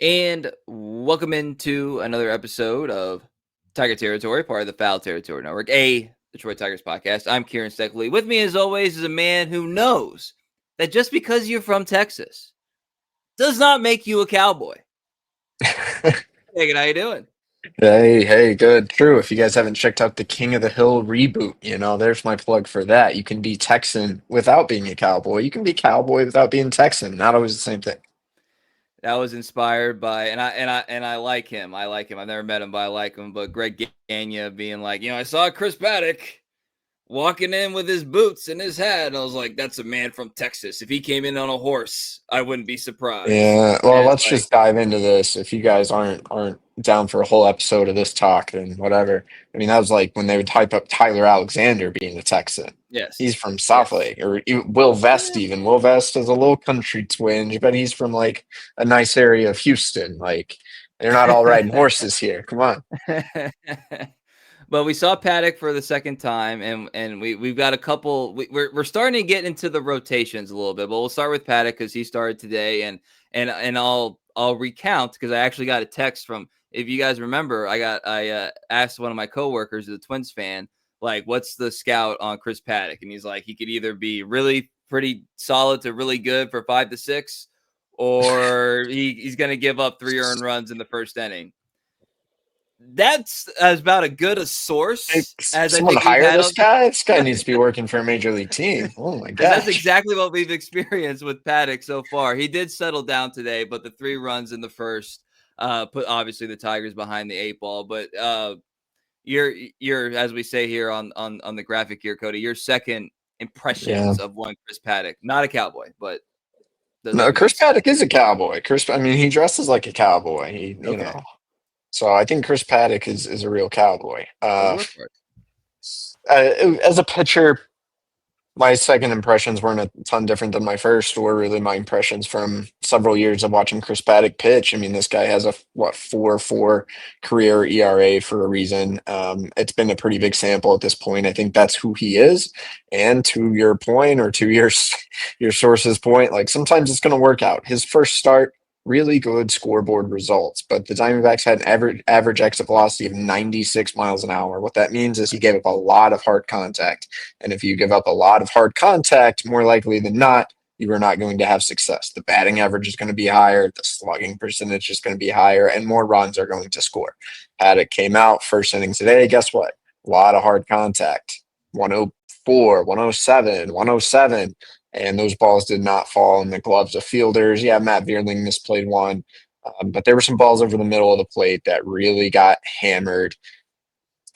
And welcome into another episode of Tiger Territory, part of the Foul Territory Network, a Detroit Tigers podcast. I'm Kieran Steckley. With me, as always, is a man who knows that just because you're from Texas does not make you a cowboy. Hey, how you doing? Hey, good. True. If you guys haven't checked out the King of the Hill reboot, there's my plug for that. You can be Texan without being a cowboy. You can be cowboy without being Texan. Not always the same thing. That was inspired by, and I like him. I like him. I've never met him, but I like him. But Greg Gagne being like, I saw Chris Paddock walking in with his boots and his hat. And I was like, that's a man from Texas. If he came in on a horse, I wouldn't be surprised. Yeah, well, And let's like, just dive into this. If you guys aren't down for a whole episode of this talk, then whatever. I mean, that was like when they would type up Tyler Alexander being a Texan. He's yes, from yes. Southlake, or Will Vest Yeah. even. Will Vest is a little country twinge, but he's from like a nice area of Houston. Like they're not all riding horses here. Come on. But we saw Paddock for the second time, and we've got a couple. We're starting to get into the rotations a little bit, but we'll start with Paddock because he started today, and I'll recount because I actually got a text from. If you guys remember, I asked one of my coworkers, the Twins fan, like, what's the scout on Chris Paddock, and he's like, he could either be really pretty solid to really good for 5 to 6, or he's going to give up 3 earned runs in the first inning. That's as about a good a Hey, source as I someone think we've hire had this on, guy. This guy needs to be working for a major league team. Oh my because that's gosh. exactly what we've experienced with Paddock so far. He did settle down today, but the 3 runs in the first put obviously the Tigers behind the 8 ball. But you're as we say here on the graphic here, Cody, your second Yeah. impressions of one Chris Paddock, not a cowboy, but does No, that make Chris sense? Paddock is a cowboy. I mean, he dresses like a cowboy. Okay, So I think Chris Paddock is a real cowboy. for the most part. As a pitcher, my second impressions weren't a ton different than my first, or really my impressions from several years of watching Chris Paddock pitch. I mean, this guy has a 4.4 career ERA for a reason. It's been a pretty big sample at this point. I think that's who he is. And to your point, or to your source's point, like sometimes it's going to work out. His first start, really good scoreboard results, but the Diamondbacks had an average exit velocity of 96 miles an hour. What that means is he gave up a lot of hard contact, and if you give up a lot of hard contact, more likely than not, you are not going to have success. The batting average is going to be higher, the slugging percentage is going to be higher, and more runs are going to score. Paddock came out first inning today. Guess what? A lot of hard contact. 104, 107, 107. And those balls did not fall in the gloves of fielders. Yeah, Matt Vierling misplayed one, but there were some balls over the middle of the plate that really got hammered.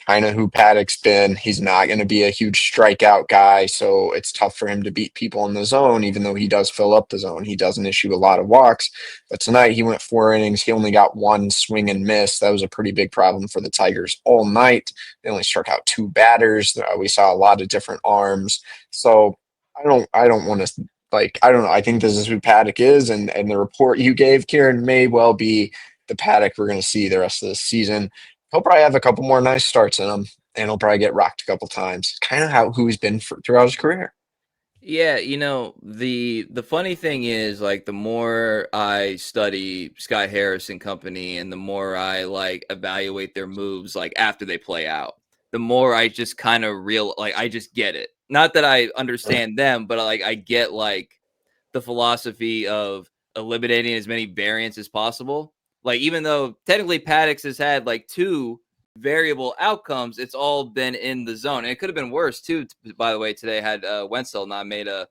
Kind of who Paddock's been. He's not going to be a huge strikeout guy, so it's tough for him to beat people in the zone, even though he does fill up the zone. He doesn't issue a lot of walks. But tonight he went 4 innings. He only got one swing and miss. That was a pretty big problem for the Tigers all night. They only struck out two batters. We saw a lot of different arms. So I don't want to I don't know. I think this is who Paddock is, and the report you gave, Kieran, may well be the Paddock we're going to see the rest of the season. He'll probably have a couple more nice starts in him, and he'll probably get rocked a couple times. Kind of how who he's been throughout his career. Yeah, the funny thing is, like, the more I study Sky Harris and company and the more I like evaluate their moves like after they play out, the more I just kind of I just get it. Not that I understand them, but like I get like the philosophy of eliminating as many variants as possible. Like, even though technically Paddocks has had like two variable outcomes, it's all been in the zone. And it could have been worse too, by the way, today had Wenzel not made a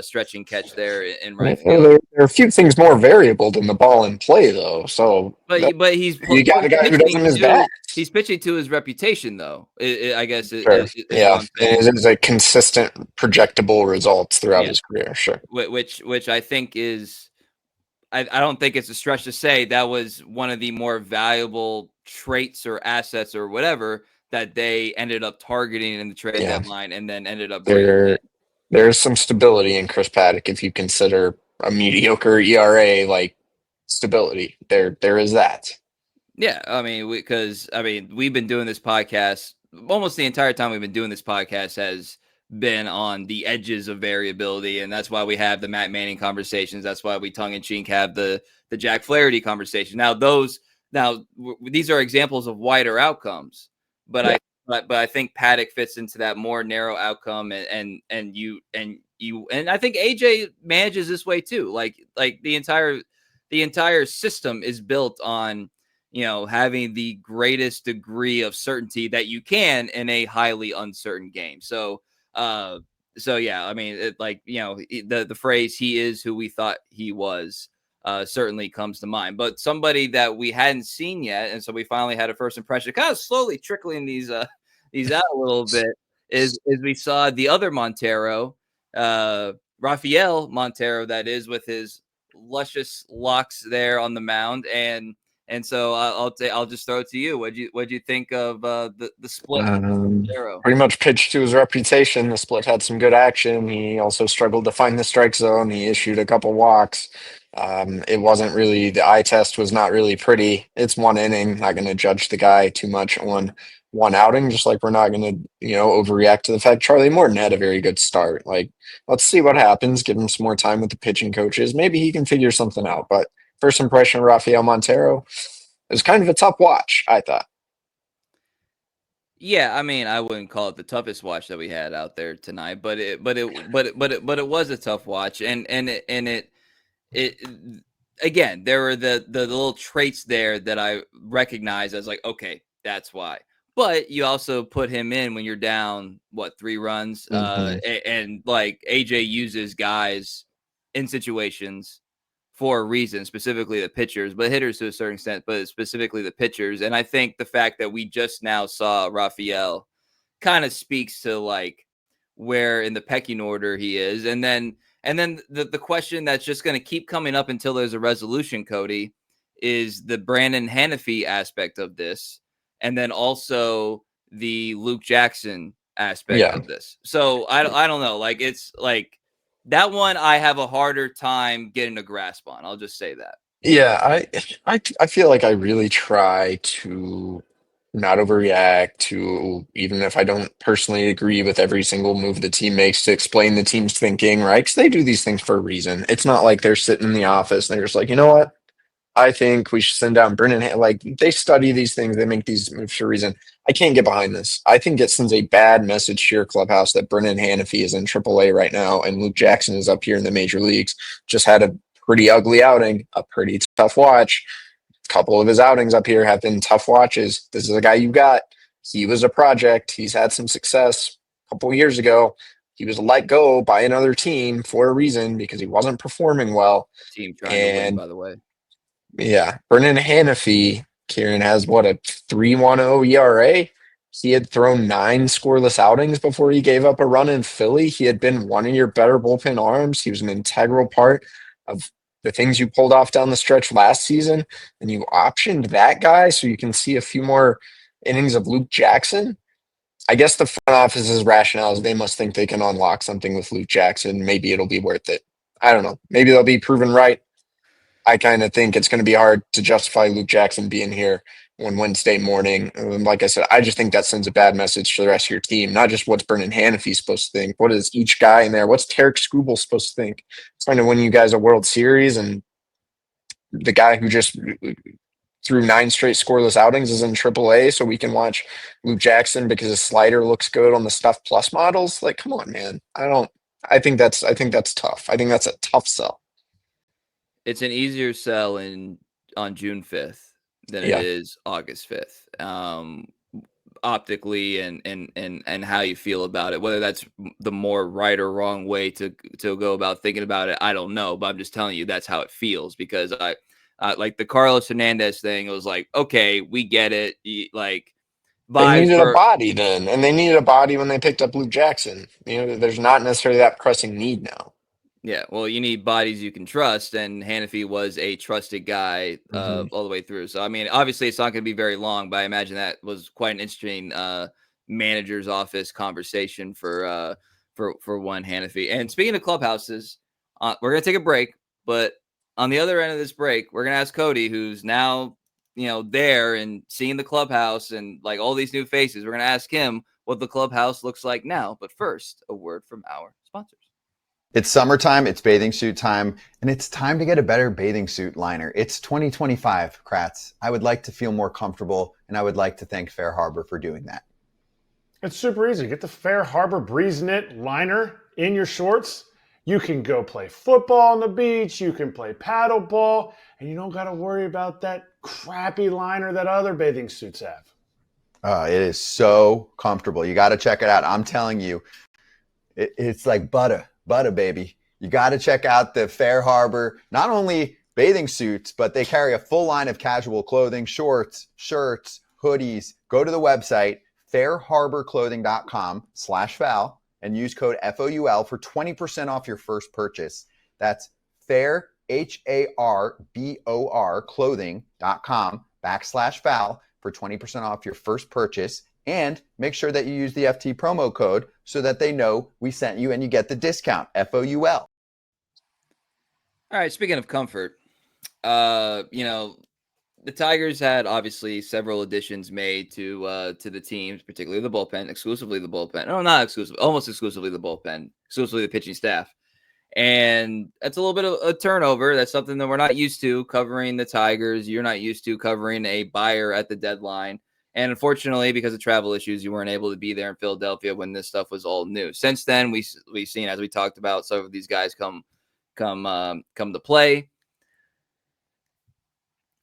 stretching catch there in right field. There are a few things more variable than the ball in play, though. So But you got a guy who doesn't miss bat. he's pitching to his reputation, though. I guess Sure. is what Yeah. I'm And saying. it is a consistent, projectable results throughout Yeah, his career. Sure. which I think is I don't think it's a stretch to say that was one of the more valuable traits or assets or whatever that they ended up targeting in the trade Yeah. deadline and then ended up bringing in. There, there's some stability in Chris Paddock if you consider a mediocre ERA like stability. There is that. Yeah, I mean, because we've been doing this podcast almost the entire time we've been doing this podcast has been on the edges of variability, and that's why we have the Matt Manning conversations. That's why we tongue in cheek have the Jack Flaherty conversation. These are examples of wider outcomes, but Yeah. I think Paddock fits into that more narrow outcome, and I think AJ manages this way too. Like the entire system is built on having the greatest degree of certainty that you can in a highly uncertain game. Uh, so yeah, I mean, the phrase "he is who we thought he was" certainly comes to mind. But somebody that we hadn't seen yet, and so we finally had a first impression, kind of slowly trickling these out a little bit, is we saw the other Montero, Rafael Montero, that is, with his luscious locks there on the mound, and so I'll just throw it to you. What'd you think of the split? Montero? Pretty much pitched to his reputation. The split had some good action. He also struggled to find the strike zone. He issued a couple walks. It wasn't really, the eye test was not really pretty. It's one inning. Not going to judge the guy too much on one outing, just like we're not going to, overreact to the fact Charlie Morton had a very good start. Like, let's see what happens. Give him some more time with the pitching coaches. Maybe he can figure something out. But first impression of Rafael Montero, it was kind of a tough watch, I thought. Yeah, I mean, I wouldn't call it the toughest watch that we had out there tonight, but it was a tough watch, and it again, there were the little traits there that I recognize as like, okay, that's why. But you also put him in when you're down what 3 runs, Hmm. and like AJ uses guys in situations for a reason, specifically the pitchers, but hitters to a certain extent, but specifically the pitchers. And I think the fact that we just now saw Rafael kind of speaks to like where in the pecking order he is. And then the question that's just going to keep coming up until there's a resolution, Cody, is the Brandon Hannafy aspect of this, and then also the Luke Jackson aspect Yeah. of this. So I don't know. Like it's like that one I have a harder time getting a grasp on. I'll just say that. Yeah, I feel like I really try to not overreact to, even if I don't personally agree with every single move the team makes, to explain the team's thinking, right? Because they do these things for a reason. It's not like they're sitting in the office and they're just like, you know what? I think we should send down Brennan. Like, they study these things, they make these moves for a reason. I can't get behind this. I think it sends a bad message to your clubhouse that Brennan Hannafy is in AAA right now and Luke Jackson is up here in the major leagues. Just had a pretty ugly outing, a pretty tough watch. A couple of his outings up here have been tough watches. This is a guy you got. He was a project. He's had some success a couple of years ago. He was let go by another team for a reason because he wasn't performing well. Team trying to win, And by the way. yeah, Brennan Hannafy, Kieran, has what, a 3.10 ERA. He had thrown 9 scoreless outings before he gave up a run in Philly. He had been one of your better bullpen arms. He was an integral part of the things you pulled off down the stretch last season, and you optioned that guy so you can see a few more innings of Luke Jackson. I guess the front office's rationale is they must think they can unlock something with Luke Jackson. Maybe it'll be worth it. I don't know. Maybe they'll be proven right. I kind of think it's going to be hard to justify Luke Jackson being here on Wednesday morning. Like I said, I just think that sends a bad message to the rest of your team. Not just what's Brennan Hannafy supposed to think. What is each guy in there? What's Tarek Skubal supposed to think? Trying to win you guys a World Series, and the guy who just threw 9 straight scoreless outings is in AAA, so we can watch Luke Jackson because his slider looks good on the Stuff Plus models. Like, come on, man. I don't. I think that's tough. I think that's a tough sell. It's an easier sell on June 5th than it Yeah. is August 5th. Optically and how you feel about it, whether that's the more right or wrong way to go about thinking about it, I don't know, but I'm just telling you that's how it feels, because I like the Carlos Hernandez thing. It was like, okay, we get it. Like They vibes needed a for body then, and they needed a body when they picked up Luke Jackson. There's not necessarily that pressing need now. Yeah, well, you need bodies you can trust, and Hannafy was a trusted guy Hmm. all the way through. So, I mean, obviously, it's not going to be very long, but I imagine that was quite an interesting manager's office conversation for one Hannafy. And speaking of clubhouses, we're going to take a break, but on the other end of this break, we're going to ask Cody, who's now there and seeing the clubhouse and like all these new faces. We're going to ask him, what the clubhouse looks like now. But first, a word from our sponsors. It's summertime, it's bathing suit time, and it's time to get a better bathing suit liner. It's 2025, Kratz. I would like to feel more comfortable, and I would like to thank Fair Harbor for doing that. It's super easy. Get the Fair Harbor Breeze Knit liner in your shorts. You can go play football on the beach, you can play paddleball, and you don't got to worry about that crappy liner that other bathing suits have. It is so comfortable. You got to check it out. I'm telling you, it's like butter, baby. You got to check out the Fair Harbor, not only bathing suits, but they carry a full line of casual clothing, shorts, shirts, hoodies. Go to the website, fairharborclothing.com/foul, and use code FOUL for 20% off your first purchase. That's fair, HARBOR clothing.com/foul for 20% off your first purchase. And make sure that you use the FT promo code so that they know we sent you and you get the discount, FOUL. All right, speaking of comfort, the Tigers had obviously several additions made to the teams, particularly the bullpen, exclusively the bullpen. No, not exclusively, almost exclusively the bullpen, exclusively the pitching staff. And that's a little bit of a turnover. That's something that we're not used to covering the Tigers. You're not used to covering a buyer at the deadline. And unfortunately, because of travel issues, you weren't able to be there in Philadelphia when this stuff was all new. Since then, we've seen, as we talked about, some of these guys come to play.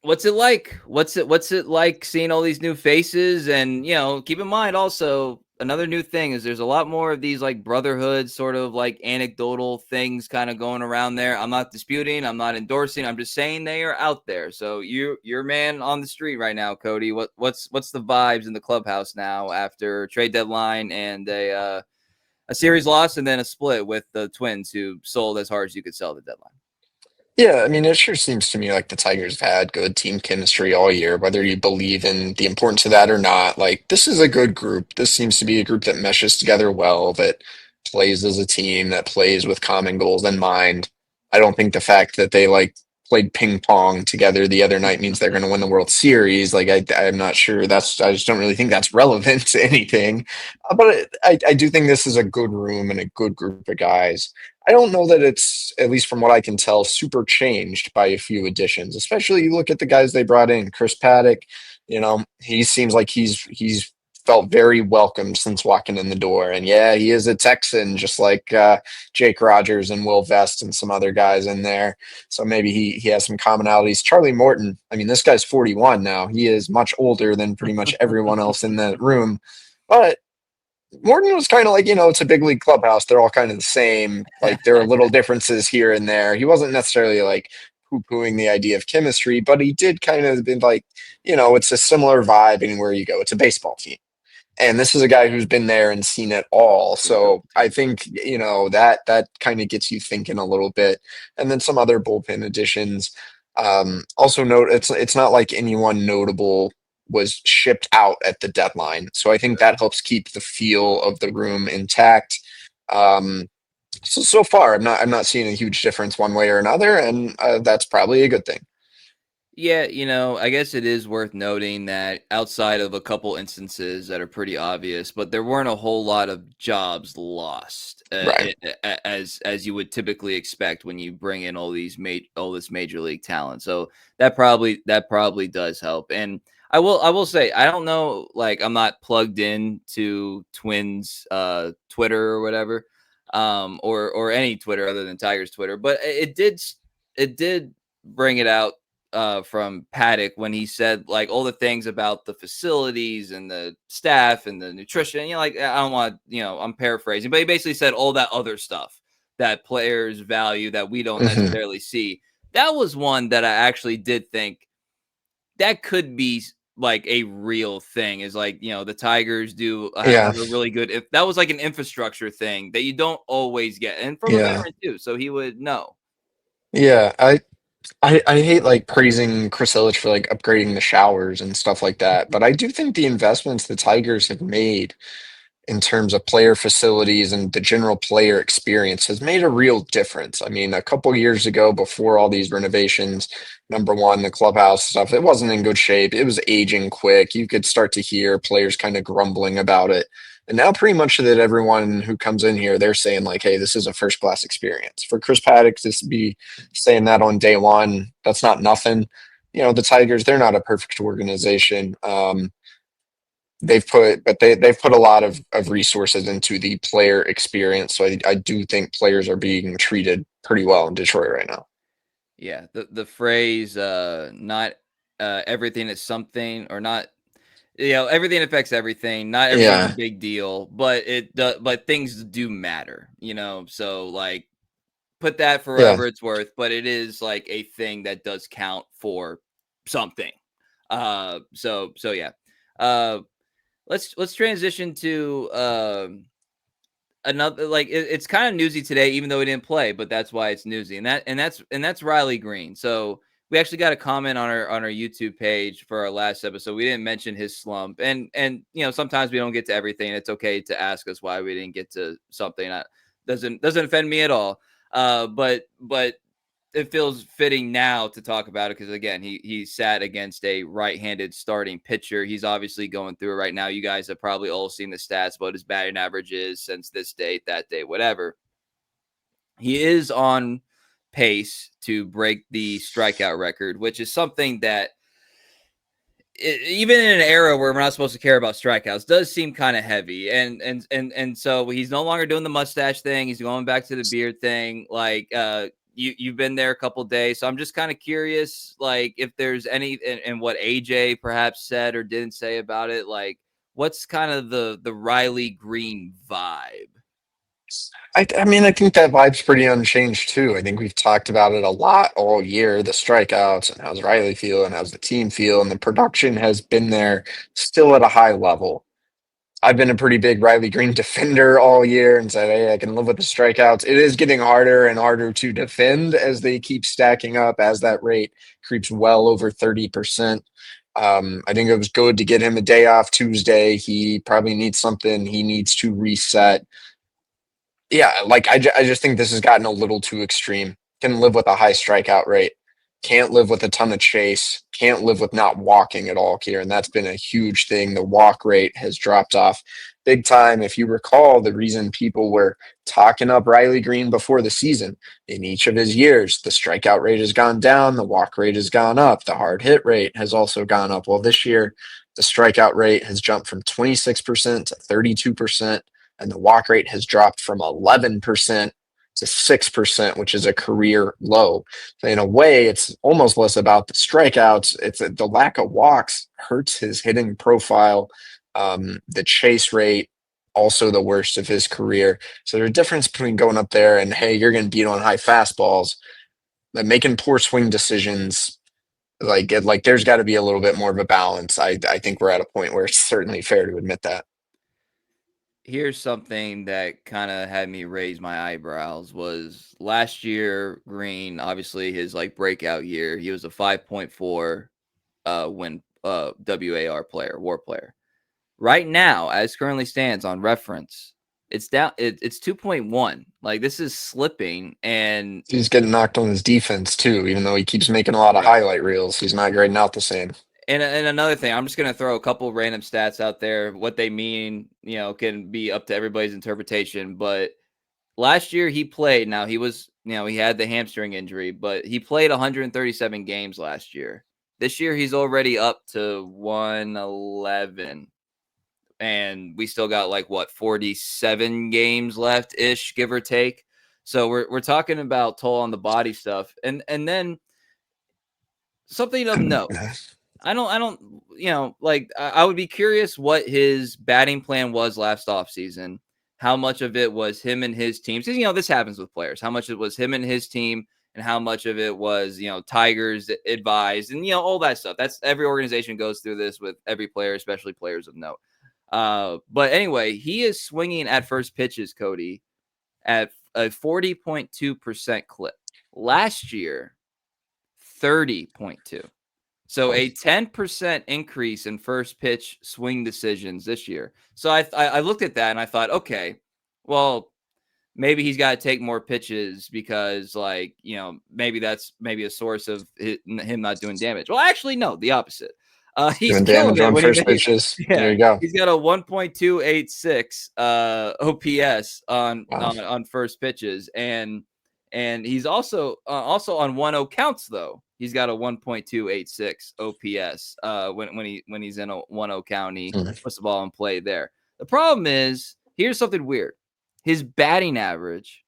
What's it like? What's it like seeing all these new faces? And, keep in mind also another new thing is there's a lot more of these like brotherhood sort of like anecdotal things kind of going around there. I'm not disputing, I'm not endorsing, I'm just saying they are out there. So you're man on the street right now, Cody. What's the vibes in the clubhouse now after trade deadline and a series loss and then a split with the Twins who sold as hard as you could sell the deadline? Yeah, I mean, it sure seems to me like the Tigers have had good team chemistry all year, whether you believe in the importance of that or not. Like, this is a good group. This seems to be a group that meshes together well, that plays as a team, that plays with common goals in mind. I don't think the fact that they played ping pong together the other night means they're going to win the World Series. I'm not sure. I just don't really think that's relevant to anything. But I do think this is a good room and a good group of guys. I don't know that it's, at least from what I can tell, super changed by a few additions. Especially you look at the guys they brought in. Chris Paddock, he seems like he's felt very welcome since walking in the door. And yeah, he is a Texan, just like Jake Rogers and Will Vest and some other guys in there. So maybe he has some commonalities. Charlie Morton, I mean, this guy's 41 now. He is much older than pretty much everyone else in that room. But Morton was kind of like, it's a big league clubhouse. They're all kind of the same. Like, there are little differences here and there. He wasn't necessarily like poo-pooing the idea of chemistry, but he did kind of been like, it's a similar vibe anywhere you go. It's a baseball team. And this is a guy who's been there and seen it all. So I think, that kind of gets you thinking a little bit. And then some other bullpen additions. Also note, it's not like anyone notable was shipped out at the deadline. So I think that helps keep the feel of the room intact. So far, I'm not seeing a huge difference one way or another, and that's probably a good thing. Yeah, I guess it is worth noting that outside of a couple instances that are pretty obvious, but there weren't a whole lot of jobs lost, Right. as you would typically expect when you bring in all this major league talent. So that probably does help. And I will say, I don't know, like, I'm not plugged in to Twins Twitter or whatever, or any Twitter other than Tigers Twitter, but it did bring it out from Paddock when he said like all the things about the facilities and the staff and the nutrition. I don't want, I'm paraphrasing, but he basically said all that other stuff that players value that we don't necessarily see. That was one that I actually did think that could be like a real thing, is like, the Tigers do have a really good, if that was like an infrastructure thing that you don't always get, and from a veteran too, so he would know. Yeah, I hate like praising Chris Ilitch for like upgrading the showers and stuff like that, but I do think the investments the Tigers have made in terms of player facilities and the general player experience has made a real difference. I mean, a couple years ago, before all these renovations, number one, the clubhouse stuff, it wasn't in good shape. It was aging quick. You could start to hear players kind of grumbling about it. And now pretty much that everyone who comes in here, they're saying like, hey, this is a first class experience. For Chris Paddock to be saying that on day one, that's not nothing. The Tigers, they're not a perfect organization. They've put a lot of resources into the player experience. So I do think players are being treated pretty well in Detroit right now. Yeah, the phrase not everything is something, or not, everything affects everything. Not everyone's a Yeah. big deal, but but things do matter, so like put that for Yeah. whatever it's worth, but it is like a thing that does count for something. So yeah. Let's transition to another, like it's kind of newsy today, even though he didn't play, but that's why it's newsy, and that's Riley Greene. So we actually got a comment on our YouTube page for our last episode. We didn't mention his slump, and sometimes we don't get to everything. It's okay to ask us why we didn't get to something. Doesn't offend me at all. But it feels fitting now to talk about it because, again, he sat against a right-handed starting pitcher. He's obviously going through it right now. You guys have probably all seen the stats, what his batting average is since this date, that day, whatever. He is on pace to break the strikeout record, which is something that, even in an era where we're not supposed to care about strikeouts, does seem kind of heavy. And so he's no longer doing the mustache thing. He's going back to the beard thing. Like, you've been there a couple of days, so I'm just kind of curious, like, if there's any, and what AJ perhaps said or didn't say about it. Like, what's kind of the Riley Greene vibe? I mean, I think that vibe's pretty unchanged too. I think we've talked about it a lot all year, the strikeouts and how's Riley feel and how's the team feel, and the production has been there still at a high level. I've been a pretty big Riley Greene defender all year and said, hey, I can live with the strikeouts. It is getting harder and harder to defend as they keep stacking up, as that rate creeps well over 30%. I think it was good to get him a day off Tuesday. He probably needs something. He needs to reset. Yeah, like I just think this has gotten a little too extreme. Can live with a high strikeout rate. Can't live with a ton of chase. Can't live with not walking at all, Kieran. That's been a huge thing. The walk rate has dropped off big time. If you recall, the reason people were talking up Riley Greene before the season, in each of his years, the strikeout rate has gone down, the walk rate has gone up, the hard hit rate has also gone up. Well, this year, the strikeout rate has jumped from 26% to 32%, and the walk rate has dropped from 11% to 6%, which is a career low. So in a way, it's almost less about the strikeouts. It's the lack of walks hurts his hitting profile. The chase rate, also the worst of his career. So there's a difference between going up there and, hey, you're going to beat on high fastballs, but making poor swing decisions. Like there's got to be a little bit more of a balance. I think we're at a point where it's certainly fair to admit that. Here's something that kind of had me raise my eyebrows. Was last year Greene, obviously his like breakout year, he was a 5.4 win WAR player, WAR player. Right now, as currently stands on reference, it's down, it's 2.1. Like, this is slipping, and He's getting knocked on his defense too, even though he keeps making a lot of right. highlight reels. He's not grading out the same. And another thing, I'm just going to throw a couple random stats out there. What they mean, can be up to everybody's interpretation. But last year he played. Now, he was, he had the hamstring injury, but he played 137 games last year. This year he's already up to 111. And we still got like 47 games left ish, give or take. So we're talking about toll on the body stuff. And then something of note. I don't, like, I would be curious what his batting plan was last offseason. How much of it was him and his team? Because, this happens with players. How much it was him and his team, and how much of it was, Tigers advised, and, all that stuff. That's, every organization goes through this with every player, especially players of note. But anyway, he is swinging at first pitches, Cody, at a 40.2% clip. Last year, 30.2. So a 10% increase in first pitch swing decisions this year. So I looked at that and I thought, okay, well, maybe he's got to take more pitches because, maybe that's maybe a source of him not doing damage. Well, actually, no, the opposite. He's Doing killing damage it on when first pitches. There yeah, you go. he's got a 1.286 OPS Wow. on first pitches, and he's also on 1-0 counts though. He's got a 1.286 OPS when he's in a 1-0 count. He puts the ball in play there. The problem is, here's something weird. His batting average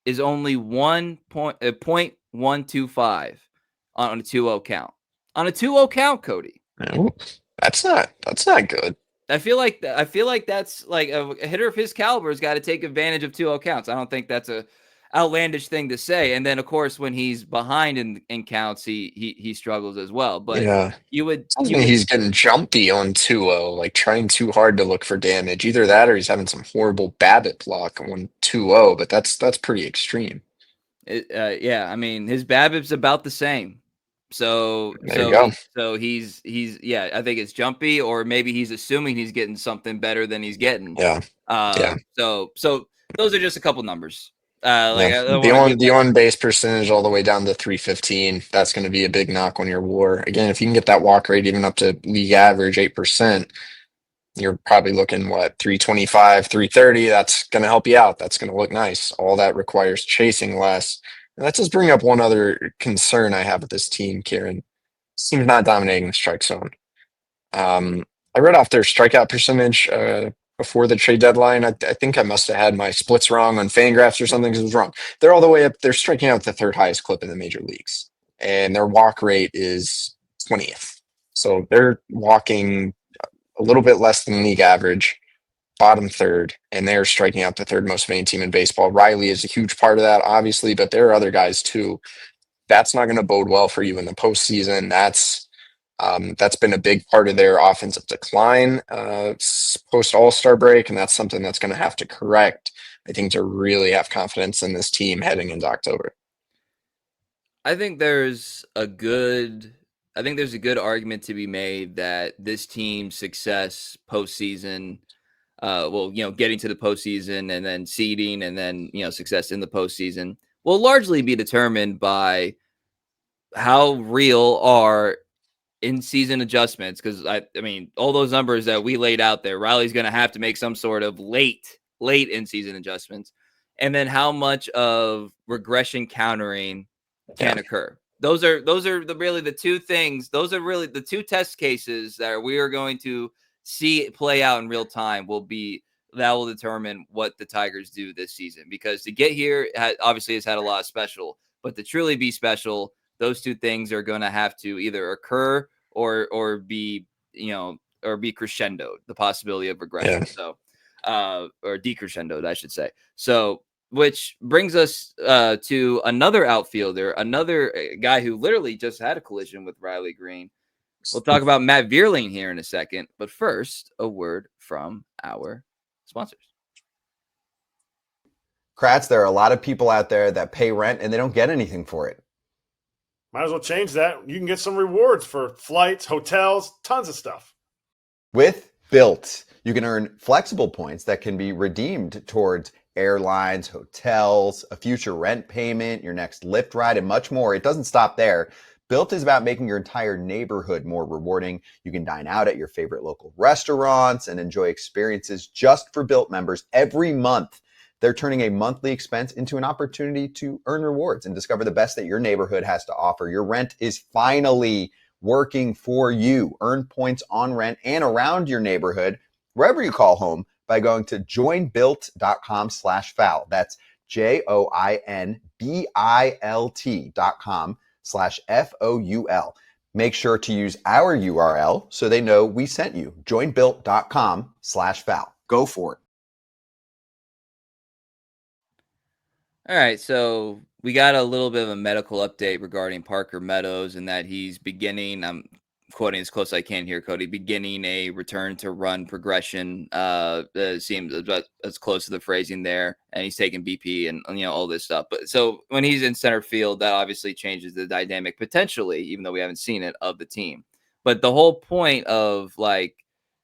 is only 0.125 on a 2-0 count. On a 2-0 count, Cody. No, that's not good. I feel like that's like a hitter of his caliber has got to take advantage of 2-0 counts. I don't think that's a outlandish thing to say. And then of course when he's behind in counts, he struggles as well. But Yeah. you would Sounds like he's getting jumpy on 2-0, like trying too hard to look for damage. Either that or he's having some horrible BABIP block on 2-0, but that's pretty extreme. yeah, I mean his BABIP's about the same. So There you go. he's yeah, I think it's jumpy, or maybe he's assuming he's getting something better than he's getting. Yeah. Yeah. So those are just a couple numbers. Like Yeah. I don't want to give The on base percentage all the way down to 315. That's going to be a big knock on your WAR. Again, if you can get that walk rate even up to league average 8%, you're probably looking 325, 330. That's going to help you out. That's going to look nice. All that requires chasing less. And that does bring up one other concern I have with this team, Kieran. This team's not dominating the strike zone. I read off their strikeout percentage before the trade deadline. I think I must have had my splits wrong on Fangraphs or something because it was wrong. They're all the way up. They're striking out the third highest clip in the major leagues, and their walk rate is 20th. So they're walking a little bit less than league average, bottom third, and they're striking out the third most of any team in baseball. Riley is a huge part of that, obviously, but there are other guys too. That's not going to bode well for you in the postseason. That's been a big part of their offensive decline post All-Star break, and that's something that's going to have to correct, I think, to really have confidence in this team heading into October. I think there's a good argument to be made that this team's success postseason, getting to the postseason and then seeding and then, success in the postseason will largely be determined by how real are in-season adjustments. Because I mean, all those numbers that we laid out there, Riley's going to have to make some sort of late in-season adjustments, and then how much of regression countering can occur. Those are really the two things. Those are really the two test cases that we are going to see play out in real time. That will determine what the Tigers do this season. Because to get here, obviously has had a lot of special, but to truly be special, those two things are going to have to either occur or be crescendoed, the possibility of regression. Yeah. So, or decrescendoed, I should say. So, which brings us to another outfielder, another guy who literally just had a collision with Riley Greene. We'll talk about Matt Vierling here in a second, but first, a word from our sponsors. Kratz, there are a lot of people out there that pay rent and they don't get anything for it. Might as well change that. You can get some rewards for flights, hotels, tons of stuff. With Built, you can earn flexible points that can be redeemed towards airlines, hotels, a future rent payment, your next Lyft ride, and much more. It doesn't stop there. Built is about making your entire neighborhood more rewarding. You can dine out at your favorite local restaurants and enjoy experiences just for Built members every month. They're turning a monthly expense into an opportunity to earn rewards and discover the best that your neighborhood has to offer. Your rent is finally working for you. Earn points on rent and around your neighborhood, wherever you call home, by going to joinbuilt.com/foul. That's joinbilt.com/FOUL. Make sure to use our URL so they know we sent you. joinbuilt.com/foul. Go for it. All right, so we got a little bit of a medical update regarding Parker Meadows, and that he's beginning, I'm quoting as close as I can here, Cody, beginning a return to run progression. Seems about as close to the phrasing there, and he's taking BP and all this stuff. But so when he's in center field, that obviously changes the dynamic potentially, even though we haven't seen it, of the team. But the whole point of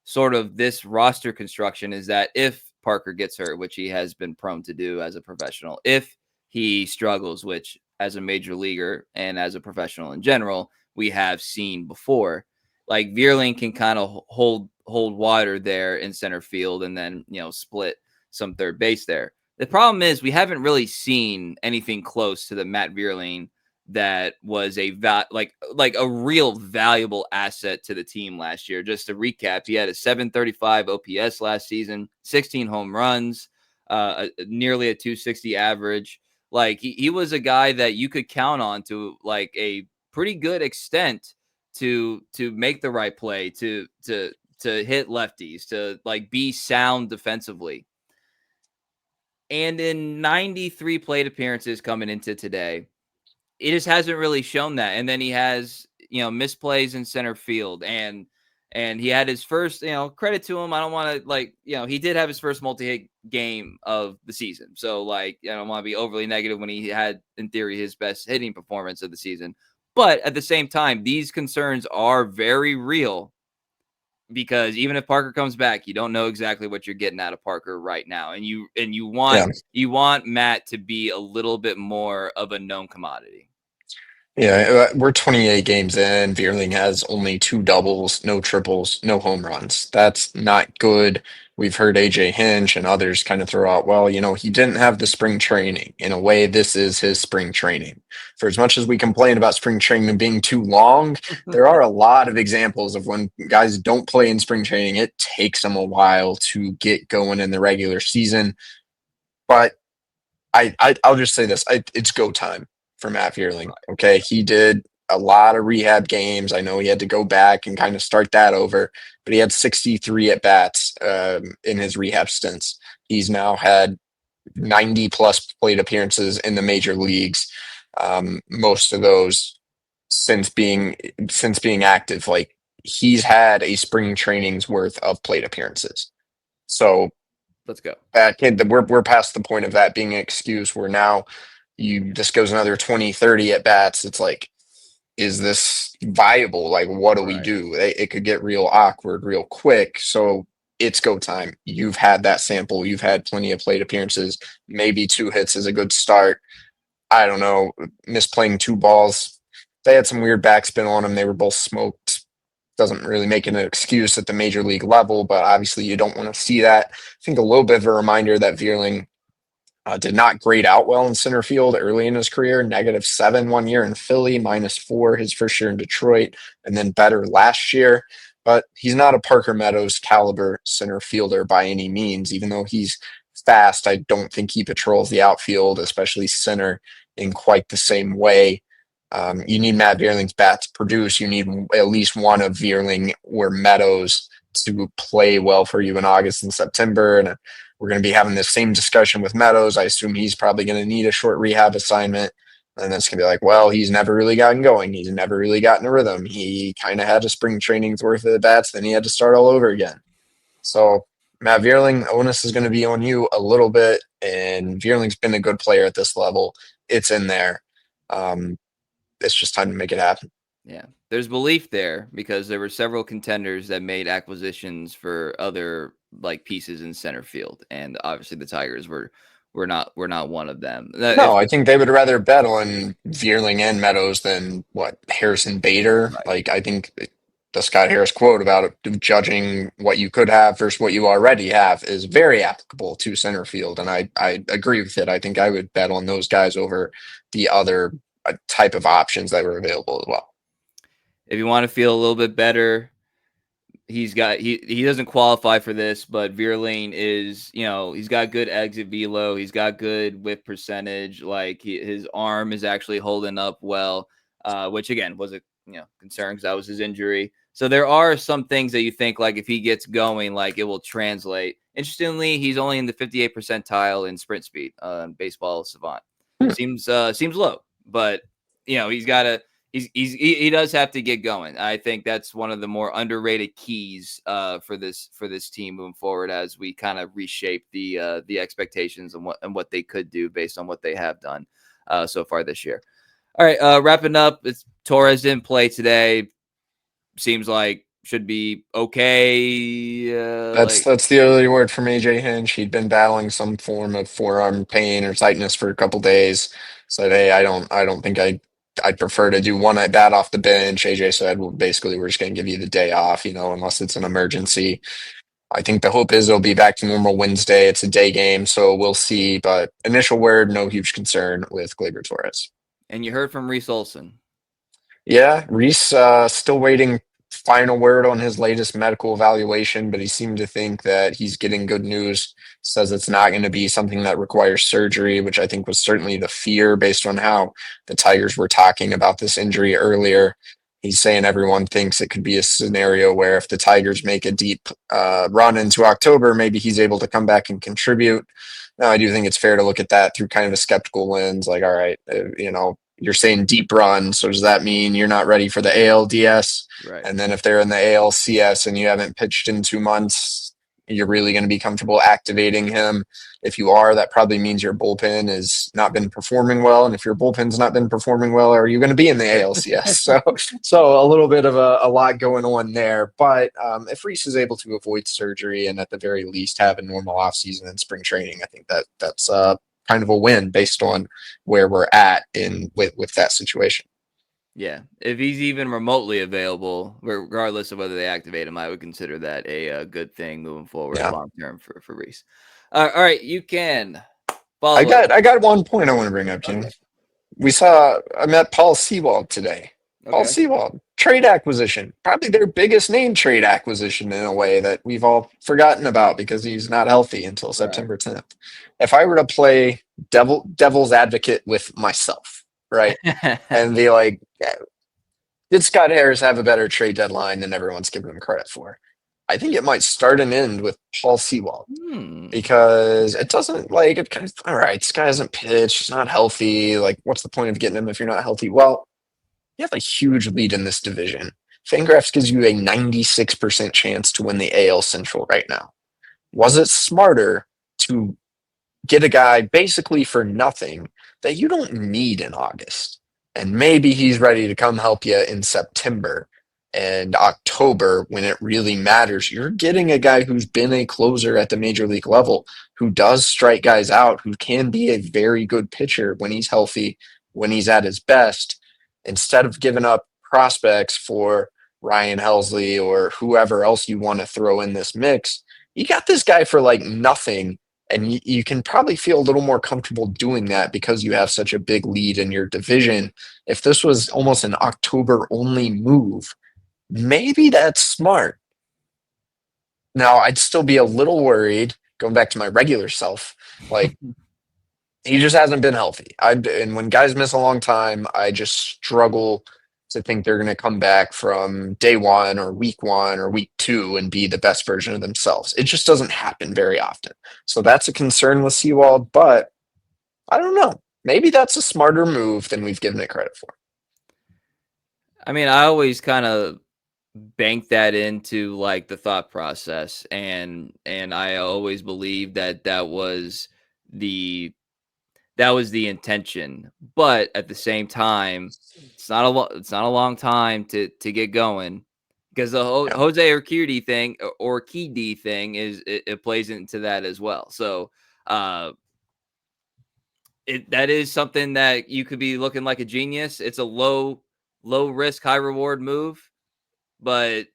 sort of this roster construction is that if Parker gets hurt, which he has been prone to do as a professional, if he struggles, which as a major leaguer and as a professional in general, we have seen before, like Vierling can kind of hold water there in center field and then, split some third base there. The problem is we haven't really seen anything close to the Matt Vierling that was like a real valuable asset to the team last year. Just to recap, he had a 735 OPS last season, 16 home runs, nearly a 260 average. Like he was a guy that you could count on to like a pretty good extent to make the right play, to hit lefties, to like be sound defensively. And in 93 plate appearances coming into today, it just hasn't really shown that. And then he has, misplays in center field, and he had his first, credit to him. I don't want to he did have his first multi-hit game of the season. So I don't want to be overly negative when he had, in theory, his best hitting performance of the season. But at the same time, these concerns are very real, because even if Parker comes back, you don't know exactly what you're getting out of Parker right now. And you want Matt to be a little bit more of a known commodity. Yeah, we're 28 games in. Beerling has only 2 doubles, no triples, no home runs. That's not good. We've heard AJ Hinch and others kind of throw out, well, he didn't have the spring training. In a way, this is his spring training. For as much as we complain about spring training being too long, there are a lot of examples of when guys don't play in spring training. It takes them a while to get going in the regular season. But I'll just say this. It's go time for Matt Vierling. Okay. He did a lot of rehab games. I know he had to go back and kind of start that over, but he had 63 at bats in his rehab stints. He's now had 90 plus plate appearances in the major leagues. Most of those since being active. Like, he's had a spring training's worth of plate appearances. So let's go. We're past the point of that being an excuse, where now this goes another 20, 30 at bats. It's like, is this viable? Like, what do we do? It could get real awkward real quick. So it's go time. You've had that sample. You've had plenty of plate appearances. Maybe 2 hits is a good start. I don't know. Misplaying 2 balls. They had some weird backspin on them. They were both smoked. Doesn't really make it an excuse at the major league level, but obviously you don't want to see that. I think a little bit of a reminder that Vierling did not grade out well in center field early in his career. -7 one year in Philly, -4 his first year in Detroit, and then better last year. But he's not a Parker Meadows caliber center fielder by any means. Even though he's fast, I don't think he patrols the outfield, especially center, in quite the same way. You need Matt Vierling's bat to produce. You need at least one of Vierling or Meadows to play well for you in August and September. And we're going to be having this same discussion with Meadows. I assume he's probably going to need a short rehab assignment. And that's going to be like, well, he's never really gotten going. He's never really gotten a rhythm. He kind of had a spring training's worth of the bats. Then he had to start all over again. So Matt Vierling, onus is going to be on you a little bit. And Vierling's been a good player at this level. It's in there. It's just time to make it happen. Yeah, there's belief there, because there were several contenders that made acquisitions for other pieces in center field, and obviously the Tigers were not one of them. No, I think they would rather bet on Vierling and Meadows than Harrison Bader. Right. I think the Scott Harris quote about judging what you could have versus what you already have is very applicable to center field, and I agree with it. I think I would bet on those guys over the other type of options that were available as well. If you want to feel a little bit better, he doesn't qualify for this, but Vierling is, he's got good exit velo, he's got good whip percentage, his arm is actually holding up well, which again was a concern because that was his injury. So there are some things that you think if he gets going, it will translate. Interestingly, he's only in the 58th percentile in sprint speed on Baseball Savant. Seems low, but he does have to get going. I think that's one of the more underrated keys for this team moving forward, as we kind of reshape the expectations and what they could do based on what they have done so far this year. All right, wrapping up. Torres didn't play today. Seems like should be okay. That's the early word from AJ Hinch. He'd been battling some form of forearm pain or tightness for a couple days. Said, hey, I don't think I'd prefer to do one at bat off the bench. AJ said, well, basically, we're just going to give you the day off, unless it's an emergency. I think the hope is it'll be back to normal Wednesday. It's a day game, so we'll see. But initial word, no huge concern with Gleyber Torres. And you heard from Reese Olson. Yeah, Reese still waiting final word on his latest medical evaluation, but he seemed to think that he's getting good news. Says it's not going to be something that requires surgery, which I think was certainly the fear based on how the Tigers were talking about this injury earlier. He's saying everyone thinks it could be a scenario where if the Tigers make a deep run into October, maybe he's able to come back and contribute. Now, I do think it's fair to look at that through kind of a skeptical lens. Like, all right, you're saying deep run, so does that mean you're not ready for the ALDS? Right. And then if they're in the ALCS and you haven't pitched in 2 months, you're really going to be comfortable activating him. If you are, that probably means your bullpen has not been performing well. And if your bullpen's not been performing well, are you going to be in the ALCS? So a little bit of a lot going on there. But if Reese is able to avoid surgery and at the very least have a normal offseason in spring training, I think that's kind of a win based on where we're at with that situation. Yeah, if he's even remotely available, regardless of whether they activate him, I would consider that a good thing moving forward long term for Reese. All right, you can follow. I got one point I want to bring up, Jim. Okay. I met Paul Sewald today. Okay. Paul Sewald, trade acquisition, probably their biggest name trade acquisition in a way that we've all forgotten about because he's not healthy until September 10th. If I were to play devil's advocate with myself, right, and be like, did Scott Harris have a better trade deadline than everyone's giving him credit for? I think it might start and end with Paul Sewald because it doesn't all right, this guy hasn't pitched, he's not healthy. Like, what's the point of getting him if you're not healthy? Well, you have a huge lead in this division. Fangraphs gives you a 96% chance to win the AL Central right now. Was it smarter to get a guy basically for nothing that you don't need in August? And maybe he's ready to come help you in September and October when it really matters. You're getting a guy who's been a closer at the major league level, who does strike guys out, who can be a very good pitcher when he's healthy, when he's at his best, instead of giving up prospects for Ryan Helsley or whoever else you want to throw in this mix. You got this guy for like nothing. And you can probably feel a little more comfortable doing that because you have such a big lead in your division. If this was almost an October-only move, maybe that's smart. Now, I'd still be a little worried, going back to my regular self, like, he just hasn't been healthy. And when guys miss a long time, I just struggle to think they're going to come back from day one or week 2 and be the best version of themselves. It just doesn't happen very often. So that's a concern with Sewald, but I don't know. Maybe that's a smarter move than we've given it credit for. I mean, I always kind of bank that into like the thought process, and I always believed that was the intention. But at the same time, it's not a long time to get going, because the Jose Urquidy thing is it plays into that as well. So that is something that you could be looking like a genius. It's a low risk, high reward move, but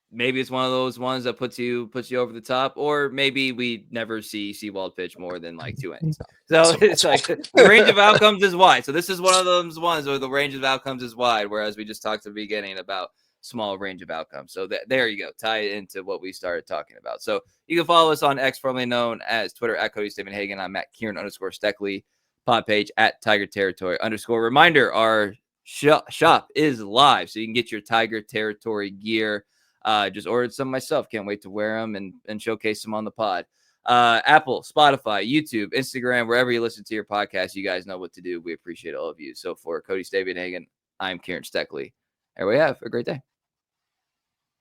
maybe it's one of those ones that puts you over the top, or maybe we never see Sewald pitch more than like 2 innings. So it's like the range of outcomes is wide. So this is one of those ones where the range of outcomes is wide, whereas we just talked at the beginning about small range of outcomes. So there you go. Tie it into what we started talking about. So you can follow us on X, formerly known as Twitter, at Cody Stavenhagen. I'm at Kieran _Steckley. Pod page at Tiger Territory _ Reminder, our shop is live, so you can get your Tiger Territory gear. Just ordered some myself. Can't wait to wear them and showcase them on the pod. Apple, Spotify, YouTube, Instagram, wherever you listen to your podcast, you guys know what to do. We appreciate all of you. So for Cody Stavenhagen, I'm Kieran Steckley. There we have a great day.